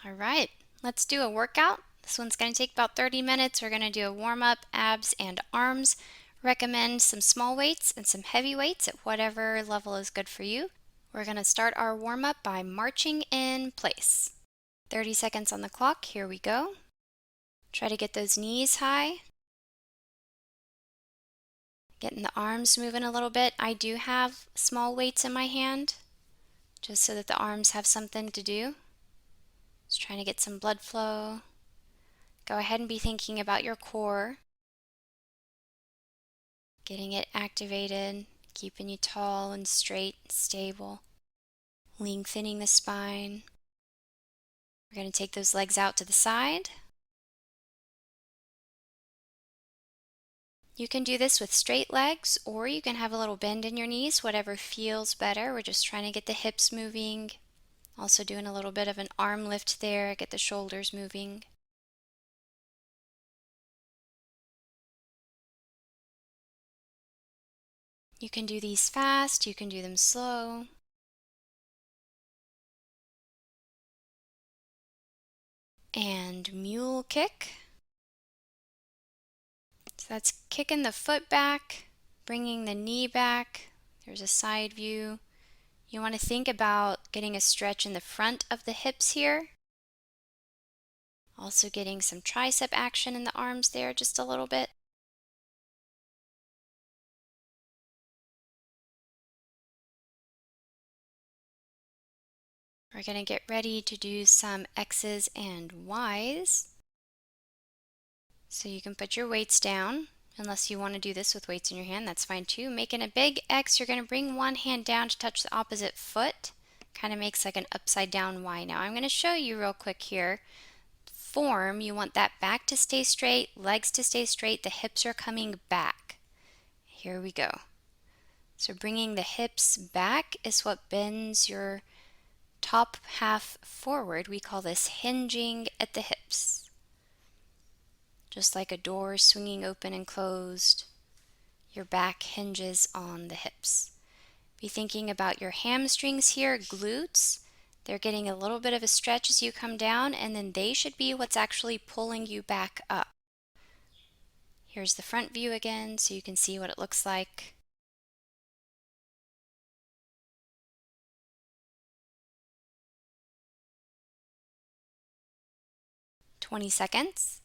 All right, let's do a workout. This one's going to take about 30 minutes. We're going to do a warm up, abs and arms. Recommend some small weights and some heavy weights at whatever level is good for you. We're going to start our warm up by marching in place. 30 seconds on the clock. Here we go. Try to get those knees high. Getting the arms moving a little bit. I do have small weights in my hand, just so that the arms have something to do. Just trying to get some blood flow. Go ahead and be thinking about your core, getting it activated, keeping you tall and straight and stable, lengthening the spine. We're going to take those legs out to the side. You can do this with straight legs, or you can have a little bend in your knees, whatever feels better. We're just trying to get the hips moving. Also doing a little bit of an arm lift there, get the shoulders moving. You can do these fast, you can do them slow. And mule kick. So that's kicking the foot back, bringing the knee back. There's a side view. You want to think about getting a stretch in the front of the hips here. Also getting some tricep action in the arms there just a little bit. We're going to get ready to do some X's and Y's. So you can put your weights down, unless you want to do this with weights in your hand, that's fine too. Making a big X, you're going to bring one hand down to touch the opposite foot. Kind of makes like an upside down Y. Now I'm going to show you real quick here. Form, you want that back to stay straight, legs to stay straight, the hips are coming back. Here we go. So bringing the hips back is what bends your top half forward. We call this hinging at the hips. Just like a door swinging open and closed, your back hinges on the hips. Be thinking about your hamstrings here, glutes. They're getting a little bit of a stretch as you come down, and then they should be what's actually pulling you back up. Here's the front view again, so you can see what it looks like. "20 seconds.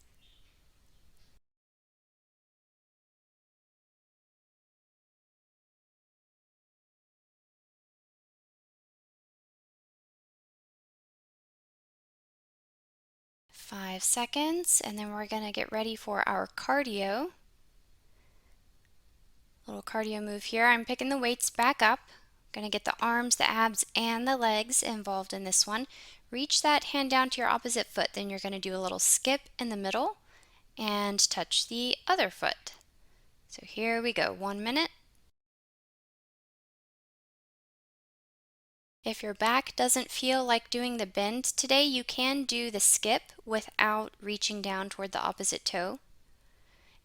"5 seconds, and then we're going to get ready for our cardio. Little cardio move here. I'm picking the weights back up. Going to get the arms, the abs, and the legs involved in this one. Reach that hand down to your opposite foot. Then you're going to do a little skip in the middle and touch the other foot. So here we go. 1 minute. If your back doesn't feel like doing the bend today, you can do the skip without reaching down toward the opposite toe.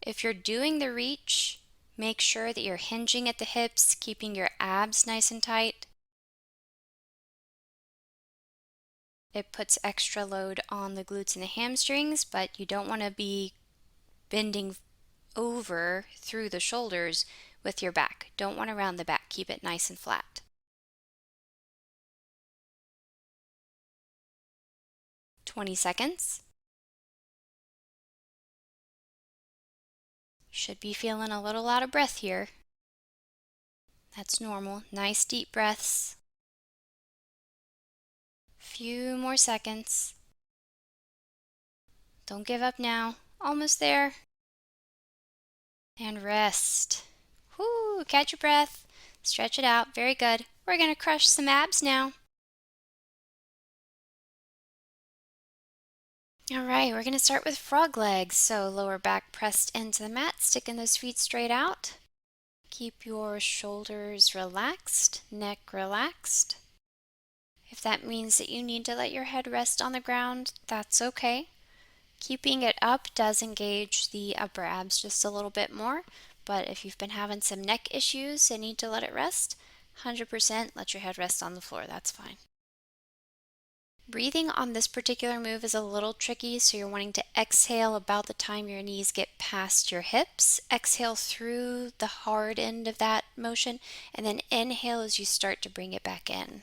If you're doing the reach, make sure that you're hinging at the hips, keeping your abs nice and tight. It puts extra load on the glutes and the hamstrings, but you don't want to be bending over through the shoulders with your back. Don't want to round the back. Keep it nice and flat. 20 seconds. Should be feeling a little out of breath here. That's normal. Nice deep breaths. Few more seconds. Don't give up now. Almost there. And rest. Whoo, catch your breath. Stretch it out. Very good. We're going to crush some abs now. All right, we're going to start with frog legs. So lower back pressed into the mat, sticking those feet straight out. Keep your shoulders relaxed, neck relaxed. If that means that you need to let your head rest on the ground, that's okay. Keeping it up does engage the upper abs just a little bit more, but if you've been having some neck issues and need to let it rest, 100% let your head rest on the floor, that's fine. Breathing on this particular move is a little tricky, so you're wanting to exhale about the time your knees get past your hips. Exhale through the hard end of that motion, and then inhale as you start to bring it back in.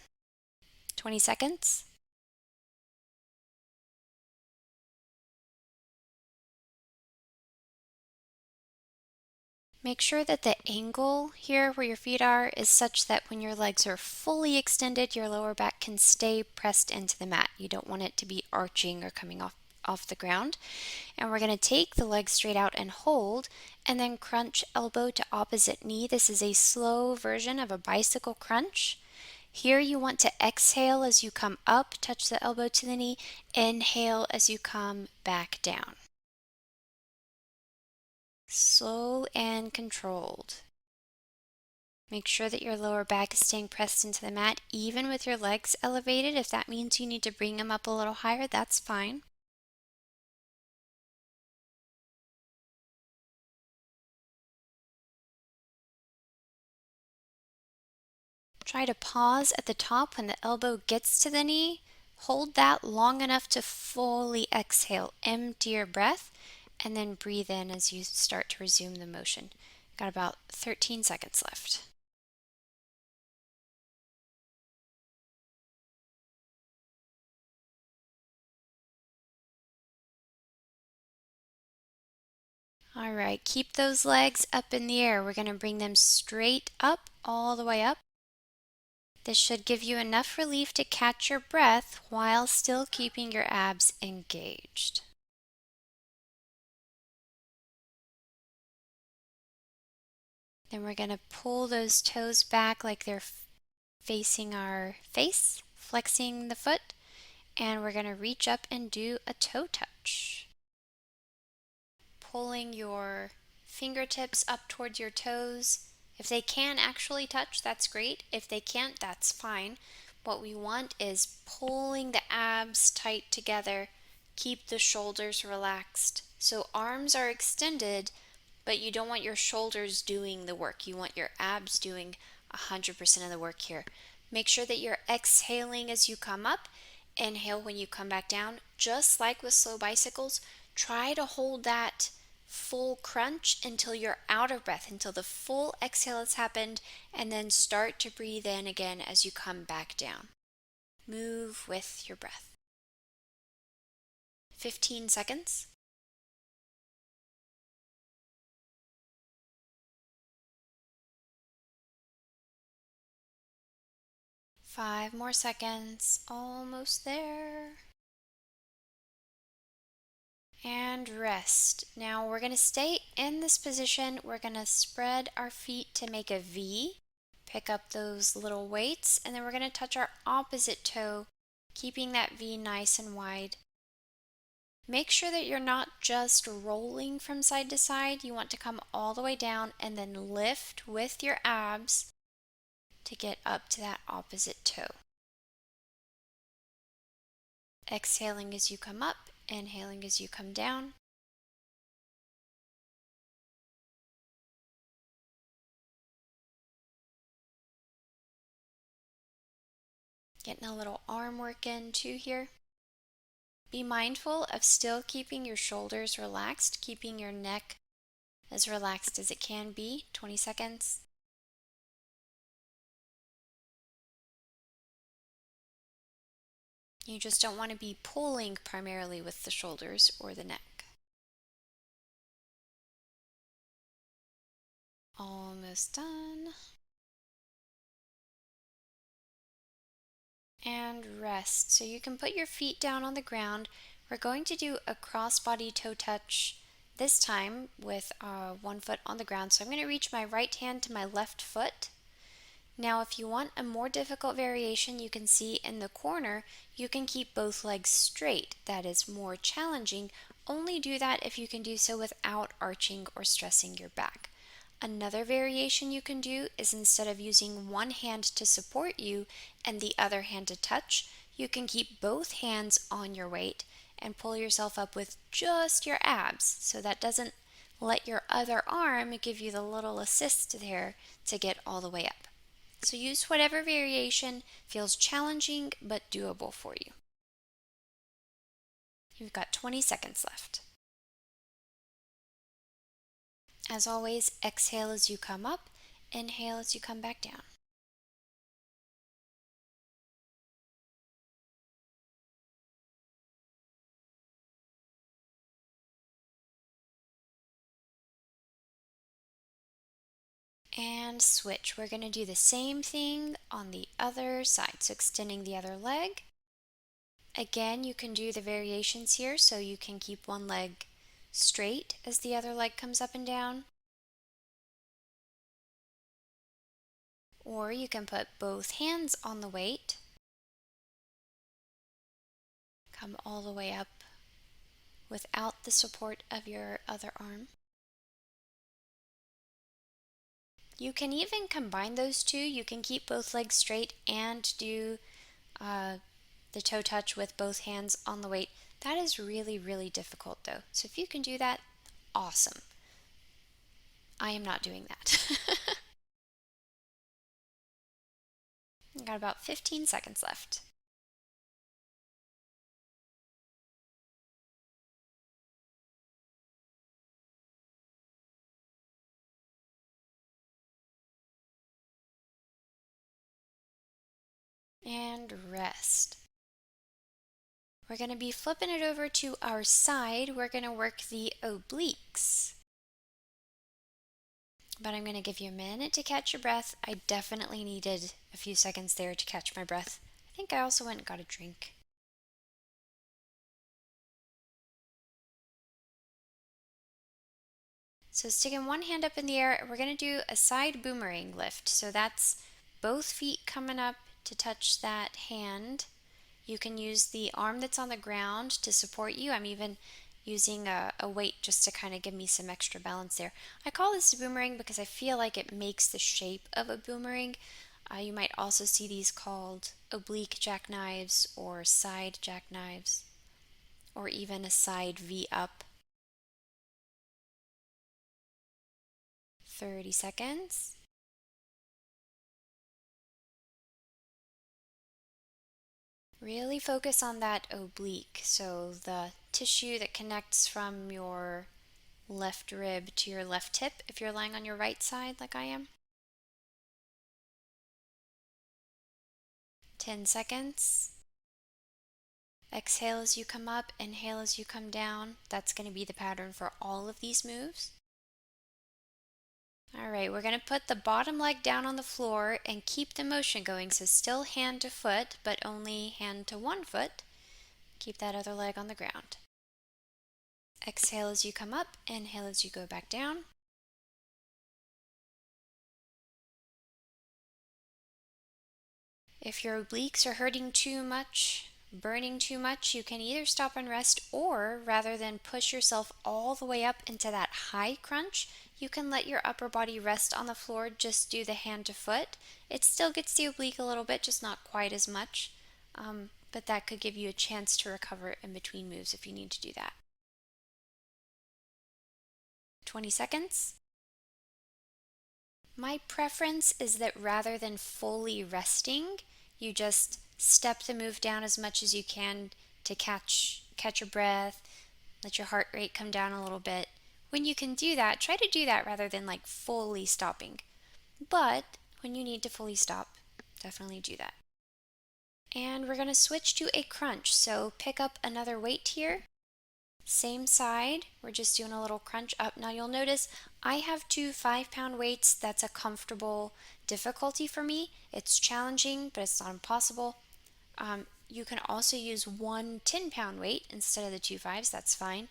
20 seconds. Make sure that the angle here where your feet are is such that when your legs are fully extended, your lower back can stay pressed into the mat. You don't want it to be arching or coming off the ground. And we're going to take the legs straight out and hold, and then crunch elbow to opposite knee. This is a slow version of a bicycle crunch. Here you want to exhale as you come up, touch the elbow to the knee, inhale as you come back down. Slow and controlled. Make sure that your lower back is staying pressed into the mat, even with your legs elevated. If that means you need to bring them up a little higher, that's fine. Try to pause at the top when the elbow gets to the knee. Hold that long enough to fully exhale. Empty your breath, and then breathe in as you start to resume the motion. Got about 13 seconds left. All right, keep those legs up in the air. We're going to bring them straight up, all the way up. This should give you enough relief to catch your breath while still keeping your abs engaged. Then we're going to pull those toes back like they're facing our face, flexing the foot, and we're going to reach up and do a toe touch. Pulling your fingertips up towards your toes. If they can actually touch, that's great. If they can't, that's fine. What we want is pulling the abs tight together. Keep the shoulders relaxed. So arms are extended, but you don't want your shoulders doing the work. You want your abs doing 100% of the work here. Make sure that you're exhaling as you come up. Inhale when you come back down. Just like with slow bicycles, try to hold that full crunch until you're out of breath, until the full exhale has happened, and then start to breathe in again as you come back down. Move with your breath. 15 seconds. Five more seconds. Almost there. And rest. Now we're going to stay in this position. We're going to spread our feet to make a V. Pick up those little weights, and then we're going to touch our opposite toe, keeping that V nice and wide. Make sure that you're not just rolling from side to side. You want to come all the way down and then lift with your abs to get up to that opposite toe. Exhaling as you come up, inhaling as you come down. Getting a little arm work in too here. Be mindful of still keeping your shoulders relaxed, keeping your neck as relaxed as it can be. 20 seconds. You just don't want to be pulling primarily with the shoulders or the neck. Almost done. And rest. So you can put your feet down on the ground. We're going to do a crossbody toe touch this time with one foot on the ground. So I'm going to reach my right hand to my left foot. Now, if you want a more difficult variation, you can see in the corner, you can keep both legs straight. That is more challenging. Only do that if you can do so without arching or stressing your back. Another variation you can do is instead of using one hand to support you and the other hand to touch, you can keep both hands on your weight and pull yourself up with just your abs. So that doesn't let your other arm give you the little assist there to get all the way up. So use whatever variation feels challenging but doable for you. You've got 20 seconds left. As always, exhale as you come up, inhale as you come back down. And switch. We're going to do the same thing on the other side. So extending the other leg. Again, you can do the variations here, so you can keep one leg straight as the other leg comes up and down. Or you can put both hands on the weight. Come all the way up without the support of your other arm. You can even combine those two. You can keep both legs straight and do the toe touch with both hands on the weight. That is really, really difficult though. So if you can do that, awesome. I am not doing that. Got about 15 seconds left. And rest. We're going to be flipping it over to our side. We're going to work the obliques. But I'm going to give you a minute to catch your breath. I definitely needed a few seconds there to catch my breath. I think I also went and got a drink. So sticking one hand up in the air, we're going to do a side boomerang lift. So that's both feet coming up to touch that hand. You can use the arm that's on the ground to support you. I'm even using a weight just to kind of give me some extra balance there. I call this a boomerang because I feel like it makes the shape of a boomerang. You might also see these called oblique jackknives or side jackknives, or even a side V up. 30 seconds. Really focus on that oblique, so the tissue that connects from your left rib to your left hip if you're lying on your right side like I am. 10 seconds. Exhale as you come up, inhale as you come down. That's going to be the pattern for all of these moves. All right, we're going to put the bottom leg down on the floor and keep the motion going. So still hand to foot, but only hand to one foot. Keep that other leg on the ground. Exhale as you come up, inhale as you go back down. If your obliques are hurting too much, burning too much, you can either stop and rest, or rather than push yourself all the way up into that high crunch, you can let your upper body rest on the floor, just do the hand to foot. It still gets the oblique a little bit, just not quite as much, but that could give you a chance to recover in between moves if you need to do that. 20 seconds. My preference is that rather than fully resting, you just step the move down as much as you can to catch your breath, let your heart rate come down a little bit. When you can do that, try to do that rather than like fully stopping. But when you need to fully stop, definitely do that. And we're going to switch to a crunch. So pick up another weight here. Same side, we're just doing a little crunch up. Now you'll notice I have two 5-pound weights. That's a comfortable difficulty for me. It's challenging, but it's not impossible. You can also use one 10-pound weight instead of the two 5s. That's fine.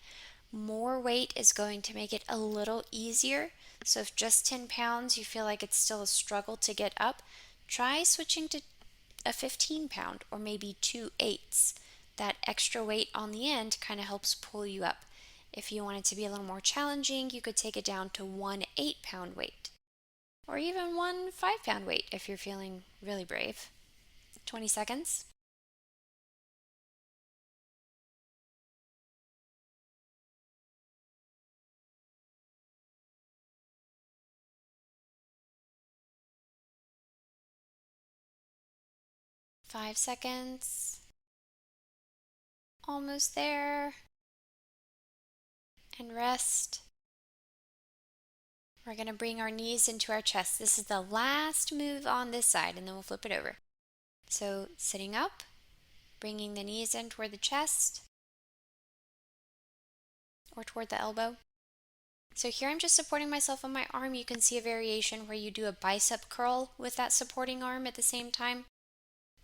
More weight is going to make it a little easier. So if just 10 pounds you feel like it's still a struggle to get up, try switching to a 15-pound or maybe 2/8. That extra weight on the end kind of helps pull you up. If you want it to be a little more challenging, you could take it down to one 8-pound weight, or even one 5-pound weight if you're feeling really brave. 20 seconds. Five seconds. Almost there. And rest. We're going to bring our knees into our chest. This is the last move on this side, and then we'll flip it over. So sitting up, bringing the knees in toward the chest or toward the elbow. So here I'm just supporting myself on my arm. You can see a variation where you do a bicep curl with that supporting arm at the same time.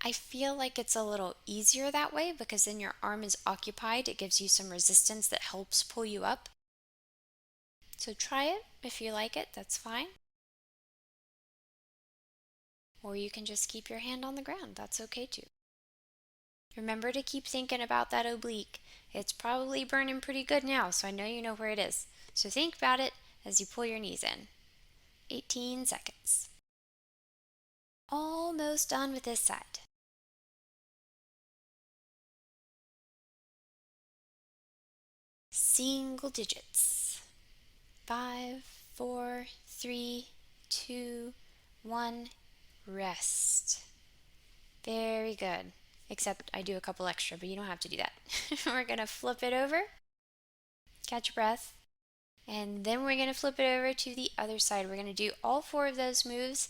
I feel like it's a little easier that way because then your arm is occupied. It gives you some resistance that helps pull you up. So try it. If you like it, that's fine. Or you can just keep your hand on the ground. That's okay too. Remember to keep thinking about that oblique. It's probably burning pretty good now, so I know you know where it is. So think about it as you pull your knees in. 18 seconds. Almost done with this side. Single digits. 5, 4, 3, 2, 1. Rest. Very good. Except I do a couple extra, but you don't have to do that. We're going to flip it over. Catch your breath. And then we're going to flip it over to the other side. We're going to do all 4 of those moves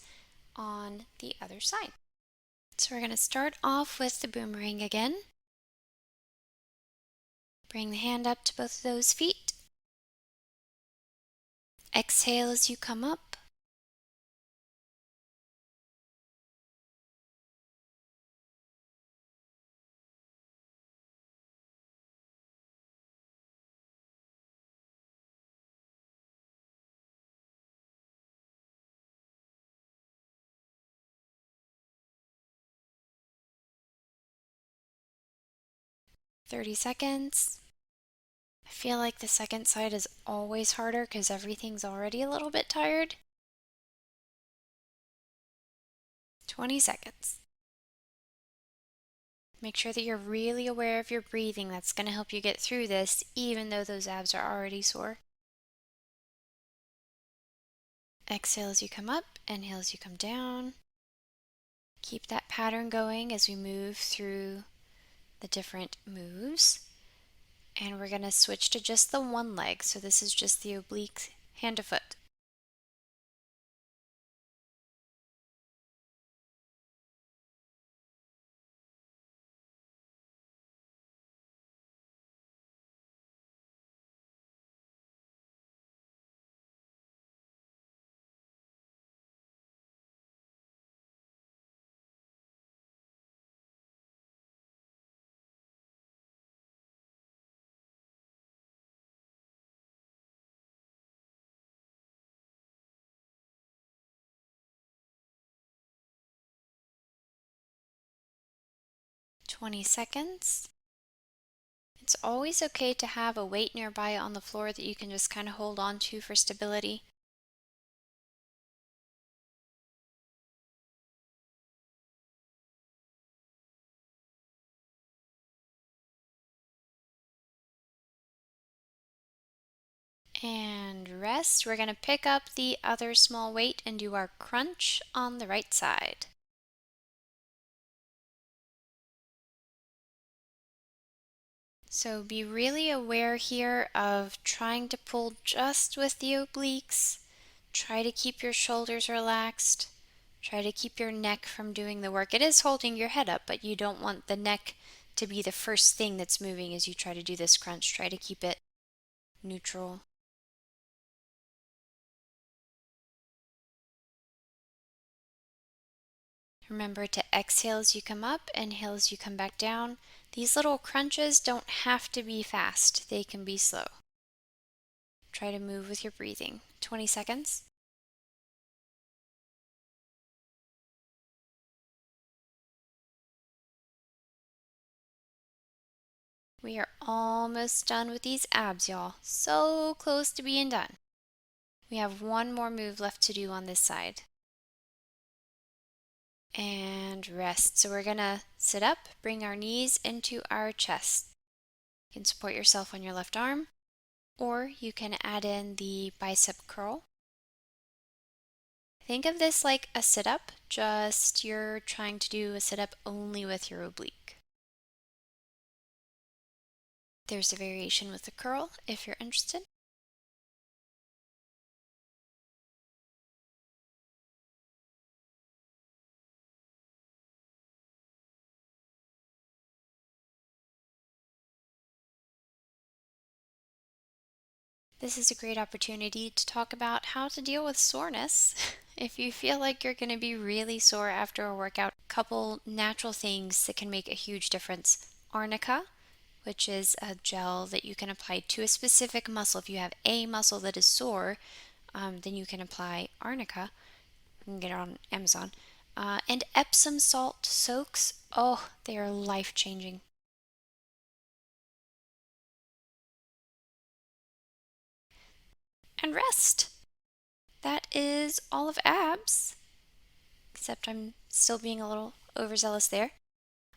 on the other side. So we're going to start off with the boomerang again. Bring the hand up to both of those feet. Exhale as you come up. "30 seconds. I feel like the second side is always harder because everything's already a little bit tired. 20 seconds. Make sure that you're really aware of your breathing. That's going to help you get through this, even though those abs are already sore. Exhale as you come up, inhale as you come down. Keep that pattern going as we move through the different moves. And we're going to switch to just the one leg. So this is just the oblique hand to foot. "20 seconds. It's always okay to have a weight nearby on the floor that you can just kind of hold on to for stability. And rest. We're going to pick up the other small weight and do our crunch on the right side. So be really aware here of trying to pull just with the obliques. Try to keep your shoulders relaxed. Try to keep your neck from doing the work. It is holding your head up, but you don't want the neck to be the first thing that's moving as you try to do this crunch. Try to keep it neutral. Remember to exhale as you come up, inhale as you come back down. These little crunches don't have to be fast. They can be slow. Try to move with your breathing. 20 seconds. We are almost done with these abs, y'all. So close to being done. We have one more move left to do on this side. And rest. So we're gonna sit up, bring our knees into our chest. You can support yourself on your left arm, or you can add in the bicep curl. Think of this like a sit-up, just you're trying to do a sit-up only with your oblique. There's a variation with the curl if you're interested. This is a great opportunity to talk about how to deal with soreness. If you feel like you're going to be really sore after a workout, couple natural things that can make a huge difference. Arnica, which is a gel that you can apply to a specific muscle. If you have a muscle that is sore, then you can apply arnica. You can get it on Amazon. And Epsom salt soaks. Oh, they are life-changing. And rest. That is all of abs, except I'm still being a little overzealous there.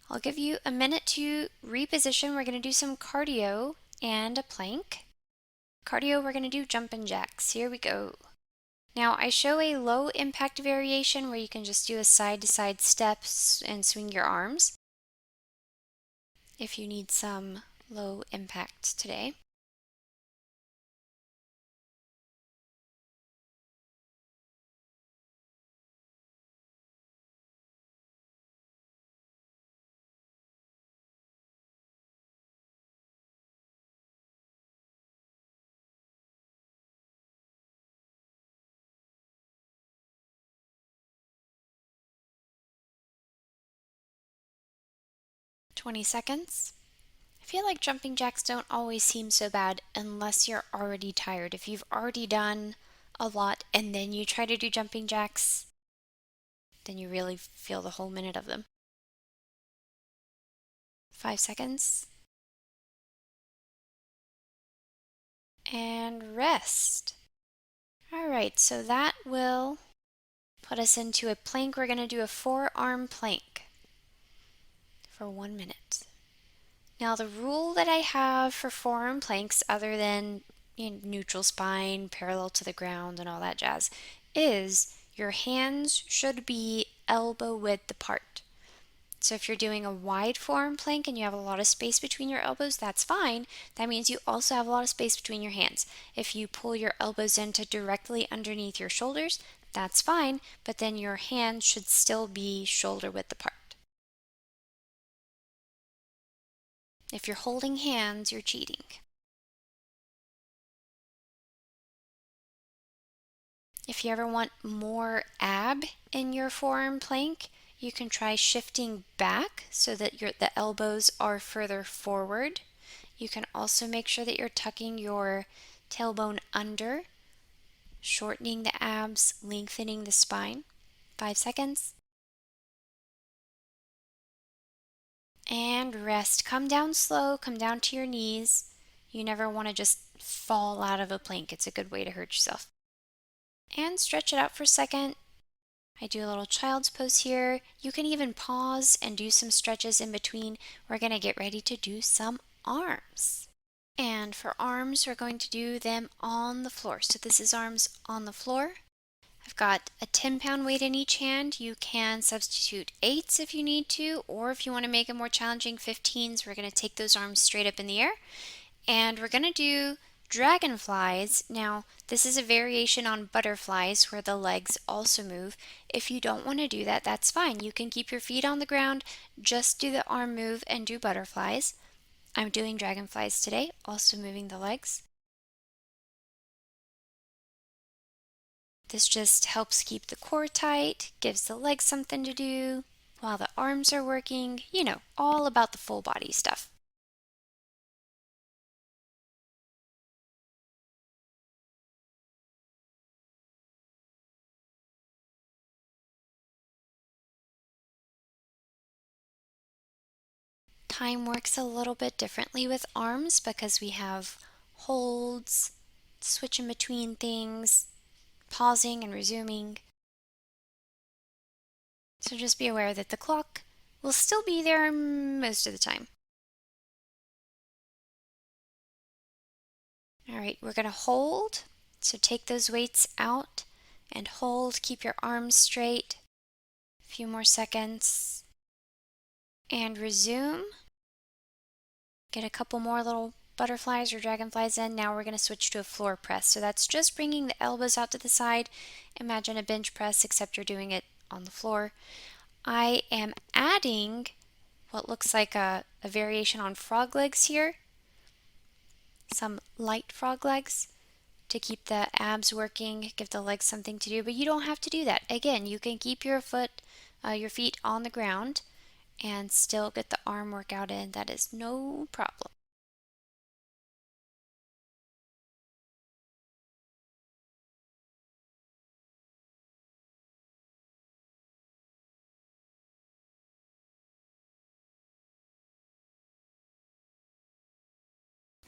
I'll give you a minute to reposition. We're going to do some cardio and a plank. Cardio, we're going to do jumping jacks. Here we go. Now I show a low impact variation where you can just do a side to side steps and swing your arms if you need some low impact today. "20 seconds. I feel like jumping jacks don't always seem so bad unless you're already tired. If you've already done a lot and then you try to do jumping jacks, then you really feel the whole minute of them. 5 seconds. And rest. All right, so that will put us into a plank. We're going to do a forearm plank for 1 minute. Now, the rule that I have for forearm planks, other than neutral spine, parallel to the ground, and all that jazz, is your hands should be elbow width apart. So if you're doing a wide forearm plank and you have a lot of space between your elbows, that's fine. That means you also have a lot of space between your hands. If you pull your elbows into directly underneath your shoulders, that's fine, but then your hands should still be shoulder width apart. If you're holding hands, you're cheating. If you ever want more ab in your forearm plank, you can try shifting back so that the elbows are further forward. You can also make sure that you're tucking your tailbone under, shortening the abs, lengthening the spine. 5 seconds. And rest. Come down slow, come down to your knees. You never want to just fall out of a plank. It's a good way to hurt yourself. And stretch it out for a second. I do a little child's pose here. You can even pause and do some stretches in between. We're going to get ready to do some arms. And for arms, we're going to do them on the floor. So this is arms on the floor. I've got a 10-pound weight in each hand. You can substitute 8s if you need to, or if you want to make it more challenging, 15s. We're going to take those arms straight up in the air. And we're going to do dragonflies. Now, this is a variation on butterflies where the legs also move. If you don't want to do that, that's fine. You can keep your feet on the ground, just do the arm move and do butterflies. I'm doing dragonflies today, also moving the legs. This just helps keep the core tight, gives the legs something to do while the arms are working, all about the full body stuff. Time works a little bit differently with arms because we have holds, switching between things, pausing and resuming. So just be aware that the clock will still be there most of the time. All right, we're going to hold. So take those weights out and hold. Keep your arms straight. A few more seconds. And resume. Get a couple more little butterflies or dragonflies in. Now we're going to switch to a floor press. So that's just bringing the elbows out to the side. Imagine a bench press, except you're doing it on the floor. I am adding what looks like a variation on frog legs here, some light frog legs to keep the abs working, give the legs something to do, but you don't have to do that. Again, you can keep your feet on the ground and still get the arm workout in. That is no problem.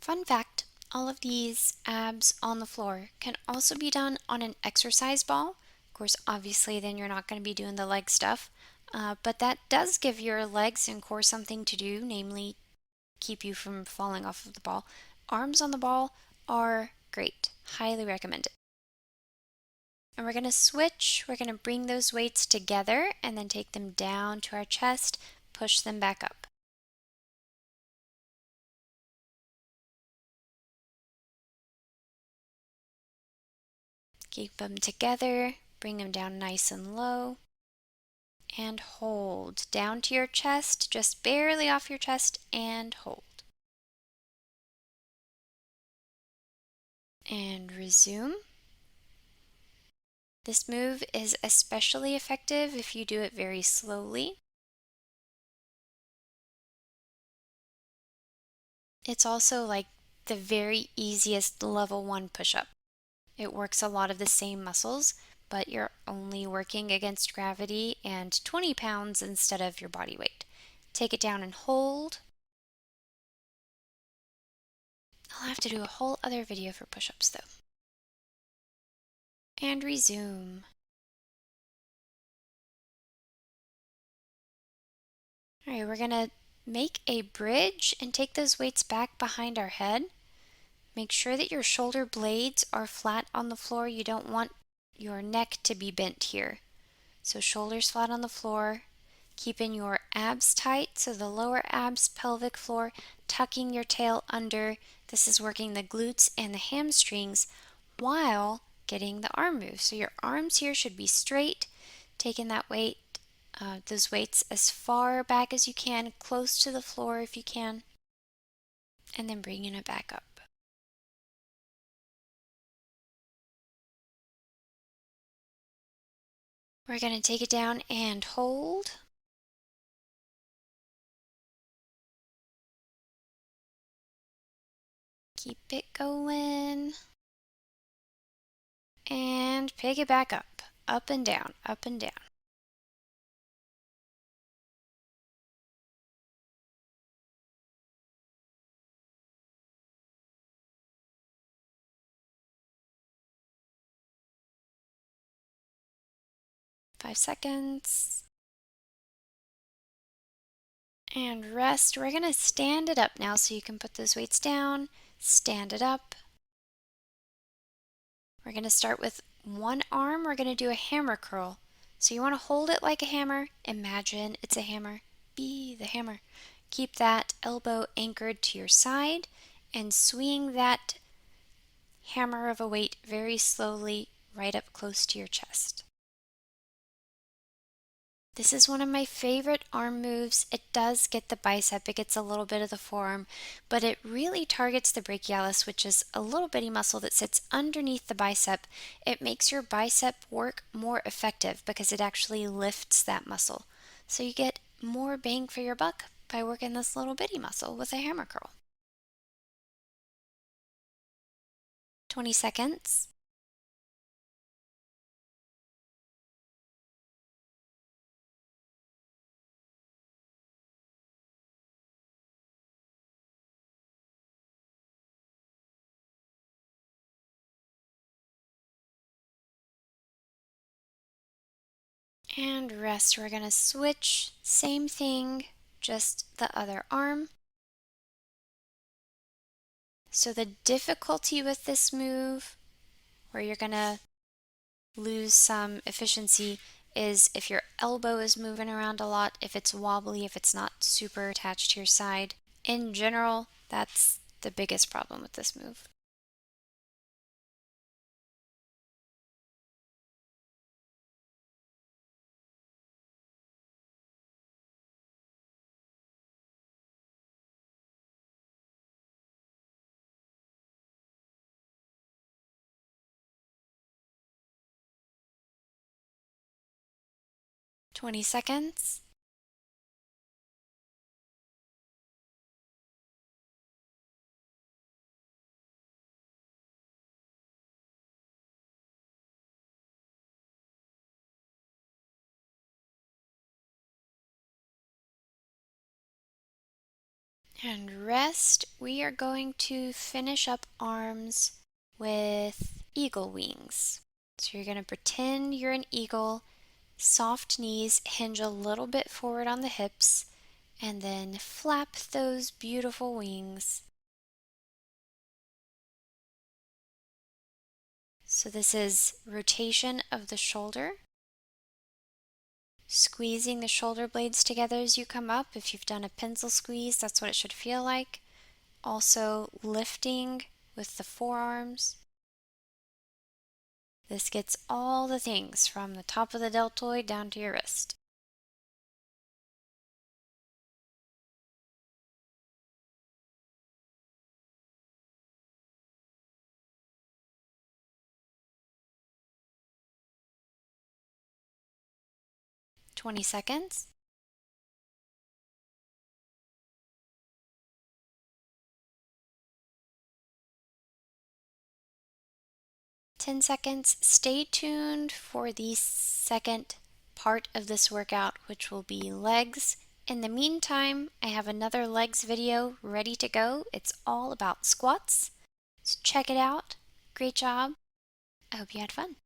Fun fact, all of these abs on the floor can also be done on an exercise ball. Of course, obviously, then you're not going to be doing the leg stuff, but that does give your legs and core something to do, namely keep you from falling off of the ball. Arms on the ball are great. Highly recommend it. And we're going to switch. We're going to bring those weights together and then take them down to our chest, push them back up. Keep them together, bring them down nice and low, and hold. Down to your chest, just barely off your chest, and hold. And resume. This move is especially effective if you do it very slowly. It's also like the very easiest level 1 push-up. It works a lot of the same muscles, but you're only working against gravity and 20 pounds instead of your body weight. Take it down and hold. I'll have to do a whole other video for push-ups though. And resume. All right, we're gonna make a bridge and take those weights back behind our head. Make sure that your shoulder blades are flat on the floor. You don't want your neck to be bent here. So shoulders flat on the floor, keeping your abs tight, so the lower abs, pelvic floor, tucking your tail under. This is working the glutes and the hamstrings while getting the arm move. So your arms here should be straight, taking that weight, those weights as far back as you can, close to the floor if you can, and then bringing it back up. We're going to take it down and hold. Keep it going. And pick it back up and down, up and down. Five seconds. And rest. We're going to stand it up now so you can put those weights down, stand it up. We're going to start with one arm. We're going to do a hammer curl. So you want to hold it like a hammer. Imagine it's a hammer. Be the hammer. Keep that elbow anchored to your side and swing that hammer of a weight very slowly right up close to your chest. This is one of my favorite arm moves. It does get the bicep, it gets a little bit of the forearm, but it really targets the brachialis, which is a little bitty muscle that sits underneath the bicep. It makes your bicep work more effective because it actually lifts that muscle. So you get more bang for your buck by working this little bitty muscle with a hammer curl. 20 seconds. And rest. We're going to switch, same thing, just the other arm. So the difficulty with this move, where you're going to lose some efficiency, is if your elbow is moving around a lot, if it's wobbly, if it's not super attached to your side. In general, that's the biggest problem with this move. $20. And rest, we are going to finish up arms with eagle wings. So you're going to pretend you're an eagle, soft knees, hinge a little bit forward on the hips, and then flap those beautiful wings. So this is rotation of the shoulder, squeezing the shoulder blades together as you come up. If you've done a pencil squeeze, that's what it should feel like. Also lifting with the forearms. This gets all the things from the top of the deltoid down to your wrist. $20. 10 seconds. Stay tuned for the second part of this workout, which will be legs. In the meantime, I have another legs video ready to go. It's all about squats. So check it out. Great job. I hope you had fun.